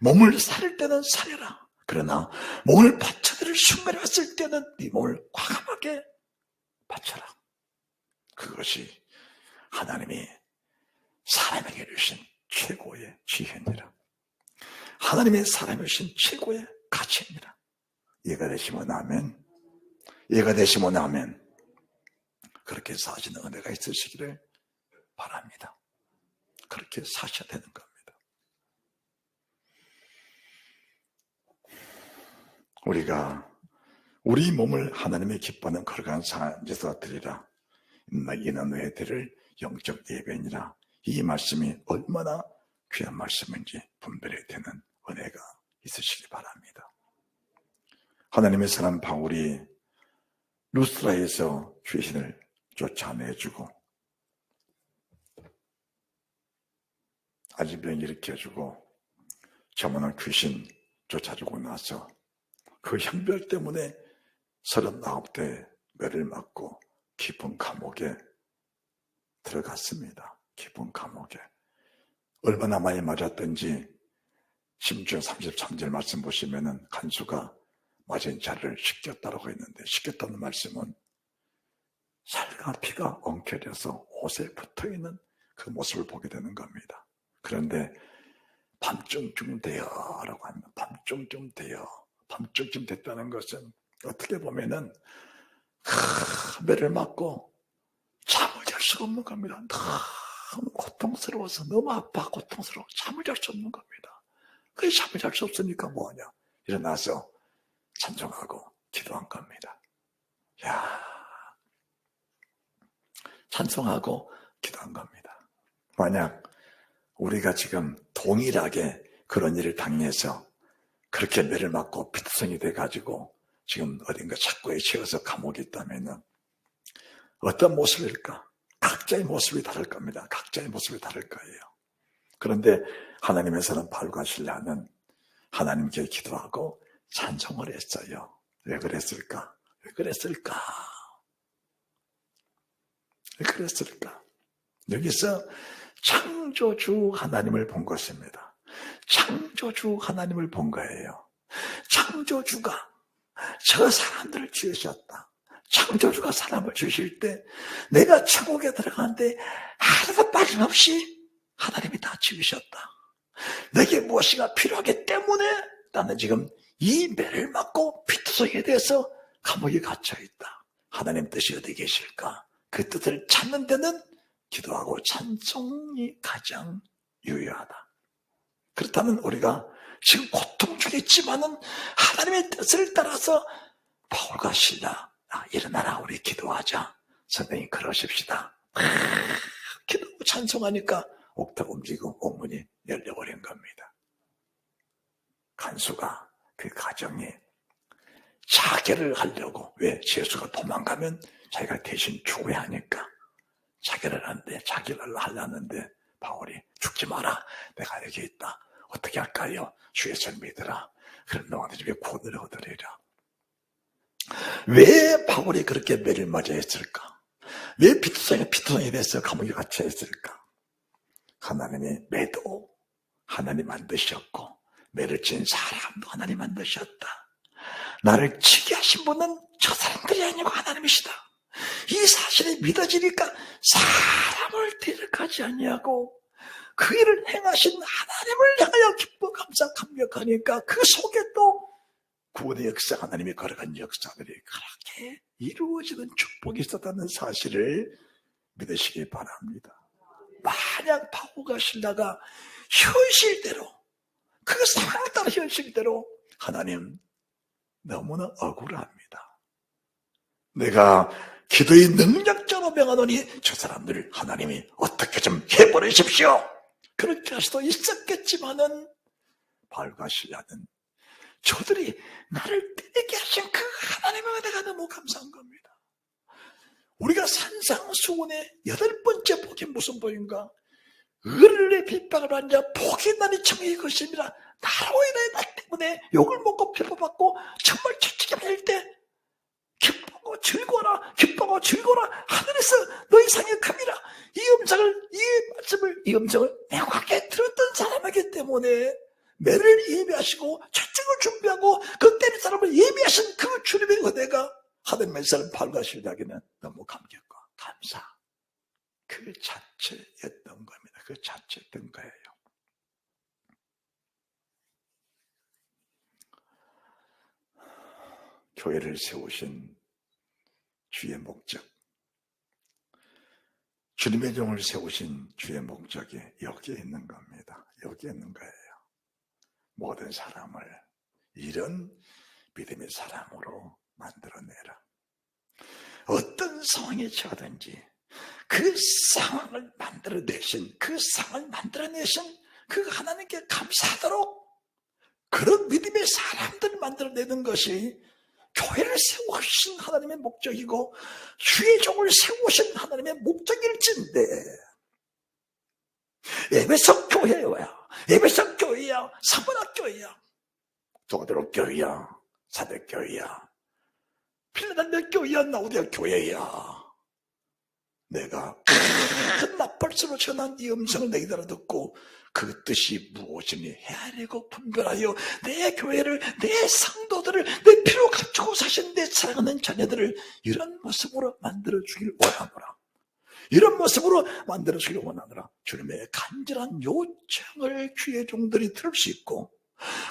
몸을 살릴 때는 살려라. 그러나 몸을 바쳐드릴 순간이 왔을 때는 네 몸을 과감하게 바쳐라. 그것이 하나님이 사람에게 주신 최고의 지혜니라. 하나님의 사람에게 주신 최고의 가치니라. 이해가 되시면 아멘. 이해가 되시면 아멘. 그렇게 사시는 은혜가 있으시기를 바랍니다. 그렇게 사셔야 되는 겁니다. 우리가 우리 몸을 하나님의 기뻐하는 거룩한 상에서 드리라. 이는 왜 드릴 영적 예배니라. 이 말씀이 얼마나 귀한 말씀인지 분별이 되는 은혜가 있으시기 바랍니다. 하나님의 사람 바울이 루스드라에서 귀신을 쫓아내주고 아진병 일으켜주고 저만한 귀신 쫓아주고 나서 그 형벌 때문에 39대 매를 맞고 깊은 감옥에 들어갔습니다. 깊은 감옥에. 얼마나 많이 맞았던지 심지어 33절 말씀 보시면은 간수가 맞은 자를 씻겼다라고 했는데, 씻겼다는 말씀은 살과 피가 엉켜져서 옷에 붙어있는 그 모습을 보게 되는 겁니다. 그런데 밤중쯤 되어라고 합니다. 밤중쯤 되어. 밤중쯤 됐다는 것은 어떻게 보면은 매를 맞고 잠을 잘 수가 없는 겁니다. 너무 고통스러워서, 너무 아파 고통스러워 잠을 잘 수 없는 겁니다. 그 잠을 잘 수 없으니까 뭐하냐, 일어나서 찬송하고 기도한 겁니다. 야, 찬송하고 기도한 겁니다. 만약 우리가 지금 동일하게 그런 일을 당해서 그렇게 매를 맞고 피투성이 돼가지고 지금 어딘가 착고에 채워서 감옥에 있다면 어떤 모습일까? 각자의 모습이 다를 겁니다. 각자의 모습이 다를 거예요. 그런데 하나님에서는 바울과 실라는 하나님께 기도하고 찬송을 했어요. 왜 그랬을까? 왜 그랬을까? 왜 그랬을까? 여기서 창조주 하나님을 본 것입니다. 창조주 하나님을 본 거예요. 창조주가 저 사람들을 지으셨다. 창조주가 사람을 지으실 때 내가 천국에 들어가는데 하루도 빠짐없이 하나님이 다 지으셨다. 내게 무엇인가 필요하기 때문에 나는 지금 이 매를 맞고 피투성이에 대해서 감옥에 갇혀있다. 하나님 뜻이 어디 계실까? 그 뜻을 찾는 데는 기도하고 찬송이 가장 유효하다. 그렇다면 우리가 지금 고통 중에 있지만은 하나님의 뜻을 따라서 바울과 실라, 일어나라, 우리 기도하자. 선생님 그러십시다. 기도하고 찬송하니까 옥탑 움직이고 옥문이 열려버린 겁니다. 간수가 그 가정에 자결을 하려고, 왜 예수가 도망가면 자기가 대신 죽어야 하니까 자결을 하는데, 자결을 하려는데 바울이 죽지 마라, 내가 여기 있다. 어떻게 할까요? 주 예수를 믿으라. 그럼 너한테 집에 구원을 얻으리라. 왜 바울이 그렇게 매를 맞아 했을까? 왜 피투성이 돼서 감옥에 갇혀 있을까? 하나님이 매도 하나님 만드셨고 매를 친 사람도 하나님 만드셨다. 나를 치게 하신 분은 저 사람들이 아니고 하나님이시다. 이 사실이 믿어지니까 사람을 대적하지 아니하고 그 일을 행하신 하나님을 향하여 기뻐 감사 감격하니까 그 속에 또 구원의 역사, 하나님의 거룩한 역사들이 그렇게 이루어지는 축복이 있었다는 사실을 믿으시기 바랍니다. 만약 바울과 실라가 현실대로, 그 상황에 따라 현실대로, 하나님 너무나 억울합니다. 내가 기도의 능력자로 명하노니 저 사람들을 하나님이 어떻게 좀 해버리십시오. 그렇게 할 수도 있었겠지만은 바울과 실라는 저들이 나를 때리게 하신 그 하나님의 은혜가 너무 감사한 겁니다. 우리가 산상수훈의 8번째 복이 무슨 복인가? 의를 내 핍박을 받는 자 복이 나니 청의 것입니다. 나로 인해 날 때문에 욕을 먹고 핍박받고 정말 채찍에 맞을 때 기뻐하고 즐거워라, 기뻐하고 즐거워라, 하늘에서 너희 상이 큽니다. 이 음성을 명확하게 들었던 사람이기 때문에 매를 예비하시고 채찍을 준비하고 그 때린 사람을 예비하신 그 주님의 은혜가 하나님의 사람 발과시다기는 너무 감격과 감사 그 자체였던 겁니다. 그 자체였던 거예요. 교회를 세우신 주의 목적, 주님의 종을 세우신 주의 목적이 여기에 있는 겁니다. 여기에 있는 거예요. 모든 사람을 이런 믿음의 사람으로 만들어내라. 어떤 상황에 처하든지 그 상황을 만들어내신 그 하나님께 감사하도록 그런 믿음의 사람들을 만들어내는 것이 교회를 세우신 하나님의 목적이고 주의 종을 세우신 하나님의 목적일진데, 에베소 교회야, 사모나 교회야, 도드로 교회야, 사대 교회야, 필라델피아 교회야, 라오디게아 교회야, 내가 큰 나팔소로 전한 이 음성을 내게 들어듣고 그 뜻이 무엇이니 헤아리고 분별하여 내 교회를, 내 성도들을, 내 피로 갖추고 사신 내 사랑하는 자녀들을 이런 모습으로 만들어주길 원하노라. 이런 모습으로 만들어주길 원하노라. 주님의 간절한 요청을 주의 종들이 들을 수 있고,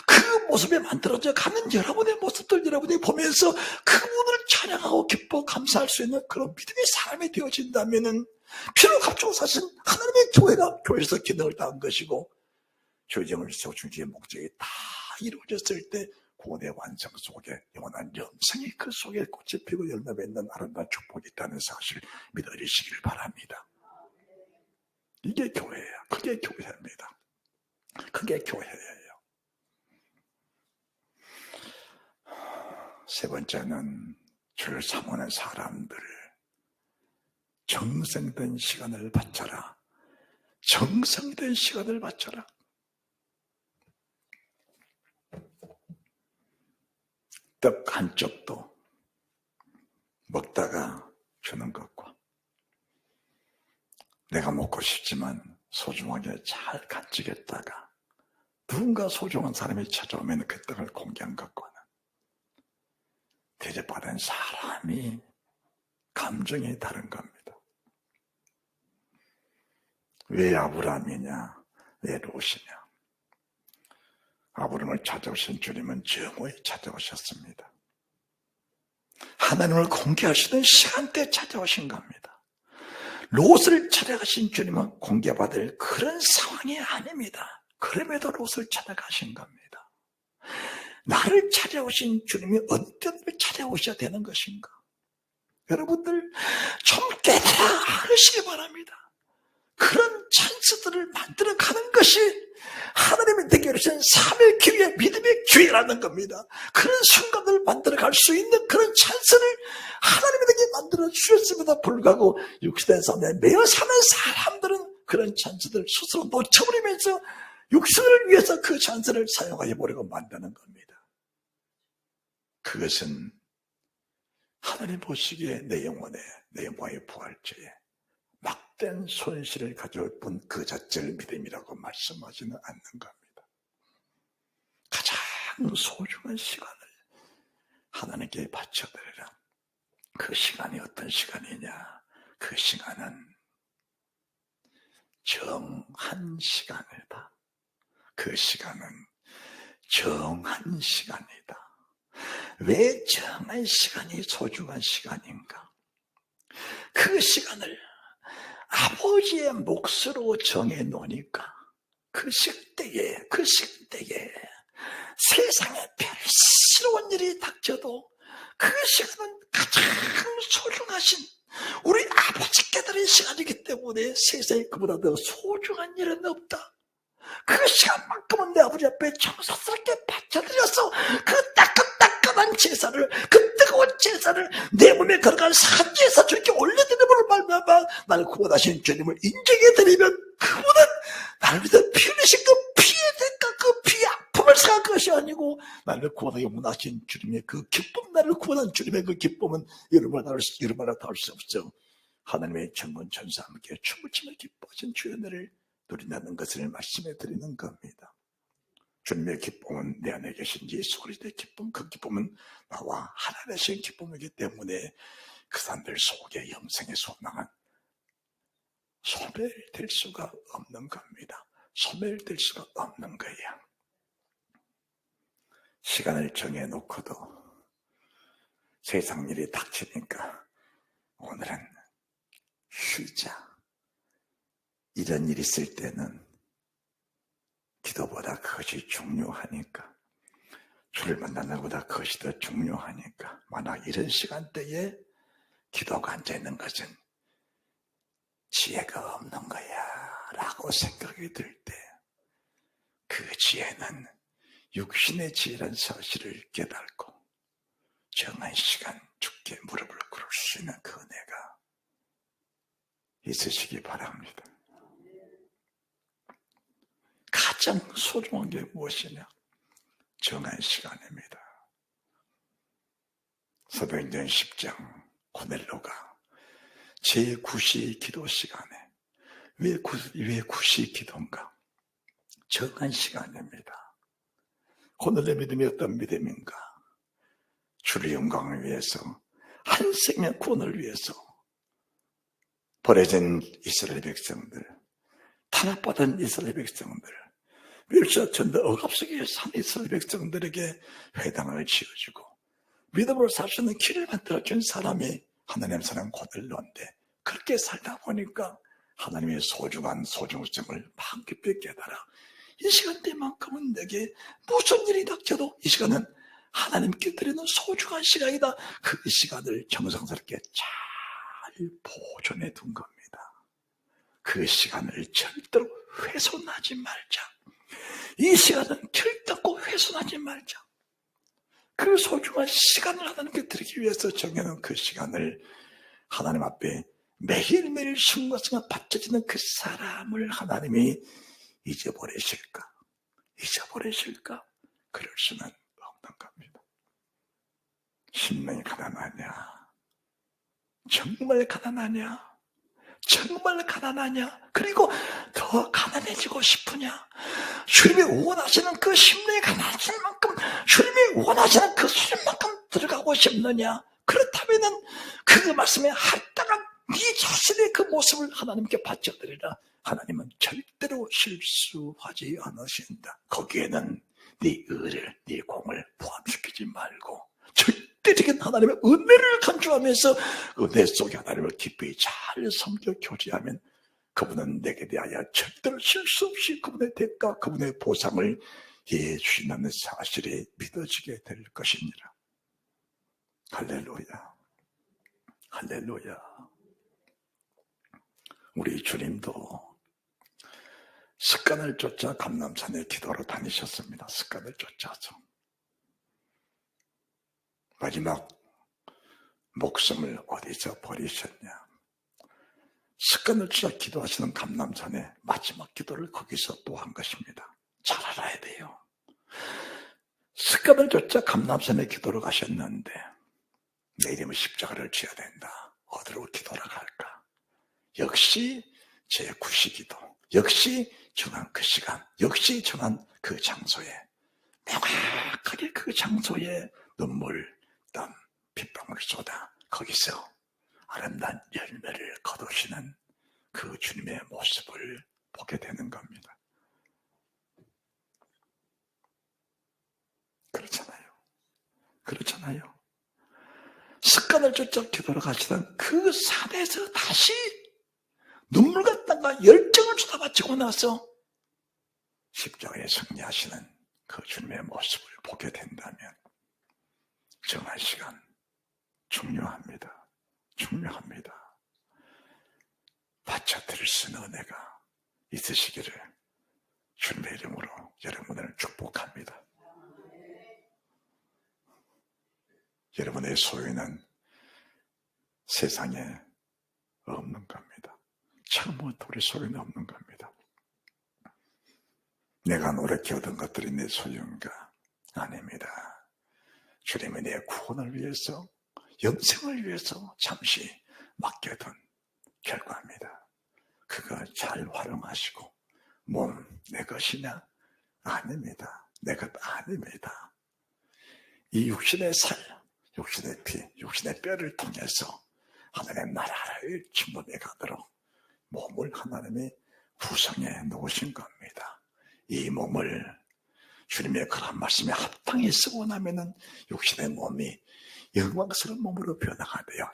그 모습에 만들어져 가는 여러분의 모습들 여러분이 보면서 그분을 찬양하고 기뻐 감사할 수 있는 그런 믿음의 사람이 되어진다면은 피로 값주고 사신 하나님의 교회가 교회에서 기능을 다한 것이고, 주정을 세우신 주의 목적이 다 이루어졌을 때 구원의 완성 속에 영원한 영생이 그 속에 꽃이 피고 열매 맺는 아름다운 축복이 있다는 사실을 믿어주시기를 바랍니다. 이게 교회예요. 그게 교회입니다. 그게 교회예요. 세 번째는 주를 사모하는 사람들을 정성된 시간을 바쳐라. 정성된 시간을 바쳐라. 떡 한 쪽도 먹다가 주는 것과 내가 먹고 싶지만 소중하게 잘 간직했다가 누군가 소중한 사람이 찾아오면 그 떡을 공개한 것과는 대접받은 사람이 감정이 다른 겁니다. 왜 아브라함이냐? 왜 롯이냐? 아브라함을 찾아오신 주님은 정오에 찾아오셨습니다. 하나님을 공개하시는 시간대에 찾아오신 겁니다. 롯을 찾아가신 주님은 공개받을 그런 상황이 아닙니다. 그럼에도 롯을 찾아가신 겁니다. 나를 찾아오신 주님이 어떤 걸 찾아오셔야 되는 것인가? 여러분들 좀 깨달아 알으시기 바랍니다. 그런 찬스들을 만들어가는 것이 하나님의 되게 하신 삶의 기회, 믿음의 기회라는 겁니다. 그런 순간을 만들어갈 수 있는 그런 찬스를 하나님에게 만들어 주셨음에도 불구하고 육신의 삶에 매여 사는 사람들은 그런 찬스들을 스스로 놓쳐버리면서 육신을 위해서 그 찬스를 사용하여 보려고 만드는 겁니다. 그것은 하나님 보시기에 내 영광의 부활죄에 막된 손실을 가져올 뿐 그 자체를 믿음이라고 말씀하지는 않는 겁니다. 가장 소중한 시간을 하나님께 바쳐드리라. 그 시간이 어떤 시간이냐? 그 시간은 정한 시간이다. 그 시간은 정한 시간이다. 왜 정한 시간이 소중한 시간인가? 그 시간을 아버지의 몫으로 정해놓으니까 그 시간대에 세상에 별스러운 일이 닥쳐도 그 시간은 가장 소중하신 우리 아버지께들의 시간이기 때문에 세상에 그보다 더 소중한 일은 없다. 그 시간만큼은 내 아버지 앞에 정성스럽게 바쳐드려서 그 따끈따끈한 제사를, 그 뜨거운 제사를 내 몸에 걸어간 산제사 주님께 올려드림으로 말미암아 나를 구원하신 주님을 인정해드리면 그분은 나를 위해서 피 흘리신 그 피의 대가, 그 피의 아픔을 생각할 것이 아니고 나를 구원하기 원하신 주님의 그 기쁨, 나를 구원한 주님의 그 기쁨은 이루마다 할 수 없죠. 하나님의 천군 천사 함께 춤을 추며 기뻐하신 주의 은혜를 누린다는 것을 말씀해 드리는 겁니다. 주님의 기쁨은 내 안에 계신 예수 그리스도의 기쁨, 그 기쁨은 나와 하나님의 신 기쁨이기 때문에 그 사람들 속에 영생의 소망은 소멸될 수가 없는 겁니다. 소멸될 수가 없는 거예요. 시간을 정해놓고도 세상 일이 닥치니까 오늘은 쉬자. 이런 일이 있을 때는 기도보다 그것이 중요하니까, 주를 만나는 것보다 그것이 더 중요하니까, 만약 이런 시간대에 기도가 앉아있는 것은 지혜가 없는 거야 라고 생각이 들 때, 그 지혜는 육신의 지혜란 사실을 깨닫고 정한 시간 주께 무릎을 꿇을 수 있는 그 은혜가 있으시기 바랍니다. 가장 소중한 게 무엇이냐? 정한 시간입니다. 사도행전 10장 고넬로가 제9시 기도 시간에, 왜 9시 기도인가? 정한 시간입니다. 고넬로의 믿음이 어떤 믿음인가? 주의 영광을 위해서, 한 생명 구원을 위해서 버려진 이스라엘 백성들, 탄압받은 이스라엘 백성들, 멸시하천다 억압 속에 산 이스라엘 백성들에게 회당을 지어주고 믿음으로 살 수 있는 길을 만들어준 사람이 하나님 사람 고넬로인데, 그렇게 살다 보니까 하나님의 소중성을 마음 깊이 깨달아 이 시간대만큼은 내게 무슨 일이 닥쳐도 이 시간은 하나님께 드리는 소중한 시간이다. 그 시간을 정성스럽게 잘 보존해 둔 겁니다. 그 시간을 절대로 훼손하지 말자. 이 시간은 결단코 훼손하지 말자. 그 소중한 시간을 하나님께 드리기 위해서 정해놓은 그 시간을 하나님 앞에 매일매일 순간순간 바쳐지는 그 사람을 하나님이 잊어버리실까? 그럴 수는 없는 겁니다. 심령이 가난하냐? 정말 가난하냐? 그리고 더 가난해지고 싶으냐? 주님이 원하시는 그 심령이 가난하신 만큼, 주님이 원하시는 그 수준만큼 들어가고 싶느냐? 그렇다면은 그 말씀에 합당한 네 자신의 그 모습을 하나님께 바쳐드리라. 하나님은 절대로 실수하지 않으신다. 거기에는 네 의를, 네 공을 포함시키지 말고 절대적인 하나님의 은혜를 간주하면서 은혜 속에 하나님을 깊이 잘 섬겨 교제하면 그분은 내게 대하여 절대로 실수 없이 그분의 대가, 그분의 보상을 해주신다는 사실이 믿어지게 될 것이니라. 할렐루야. 우리 주님도 습관을 쫓아 감람산에 기도로 다니셨습니다. 습관을 쫓아서 마지막 목숨을 어디서 버리셨냐? 습관을 쫓아 기도하시는 감람산에 마지막 기도를 거기서 또 한 것입니다. 잘 알아야 돼요. 습관을 쫓아 감람산에 기도를 가셨는데 내일이면 십자가를 져야 된다. 어디로 기도를 갈까? 역시 제9시 기도, 역시 정한 그 시간, 역시 정한 그 장소에, 명확하게 그 장소에 눈물, 땀, 핏방울 쏟아 거기서 아름다운 열매를 거두시는 그 주님의 모습을 보게 되는 겁니다. 그렇잖아요. 습관을 쫓아 기도를 가시던 그 산에서 다시 눈물 같다가 열정을 쏟아바치고 나서 십자가에 승리하시는 그 주님의 모습을 보게 된다면 정한 시간 중요합니다. 바쳐드릴 수 있는 은혜가 있으시기를 주님의 이름으로 여러분을 축복합니다. 여러분의 소유는 세상에 없는 겁니다. 참으로 우리 소유는 없는 겁니다. 내가 노력해 얻은 것들이 내 소유인가? 아닙니다. 주님이 내 구원을 위해서, 영생을 위해서 잠시 맡겨둔 결과입니다. 그거 잘 활용하시고, 몸 내 것이냐? 아닙니다. 내 것 아닙니다. 이 육신의 살, 육신의 피, 육신의 뼈를 통해서 하나님의 나라를 침범해 가도록 몸을 하나님이 구성해 놓으신 겁니다. 이 몸을 주님의 그런 말씀에 합당히 쓰고 나면은 육신의 몸이 영광스러운 몸으로 변화가 되어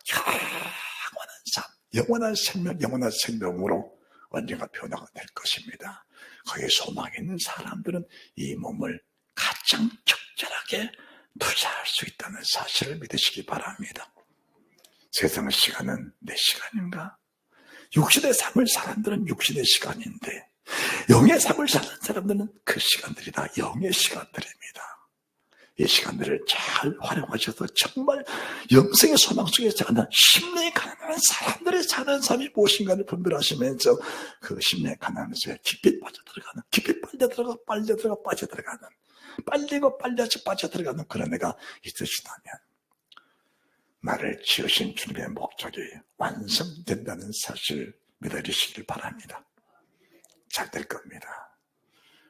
영원한 삶, 영원한 생명, 영원한 생명으로 언젠가 변화가 될 것입니다. 거기에 소망이 있는 사람들은 이 몸을 가장 적절하게 투자할 수 있다는 사실을 믿으시기 바랍니다. 세상 시간은 내 시간인가? 육신의 삶을 사는 사람들은 육신의 시간인데 영의 삶을 사는 사람들은 그 시간들이 다 영의 시간들입니다. 이 시간들을 잘 활용하셔서 정말 영생의 소망 속에 사는 심령이 가난한 사람들이 사는 삶이 무엇인가를 분별하시면서 그 심령의 가난에서 깊이 빠져들어가는, 깊이 빨려들어가 빠져들어가는, 빨리고 빨려서 빠져들어가는 그런 애가 있으시다면 나를 지으신 주님의 목적이 완성된다는 사실을 믿어주시길 바랍니다. 잘 될 겁니다.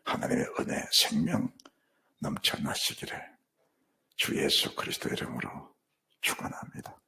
하나님의 은혜, 생명 넘쳐나시기를 주 예수 그리스도 이름으로 축원합니다.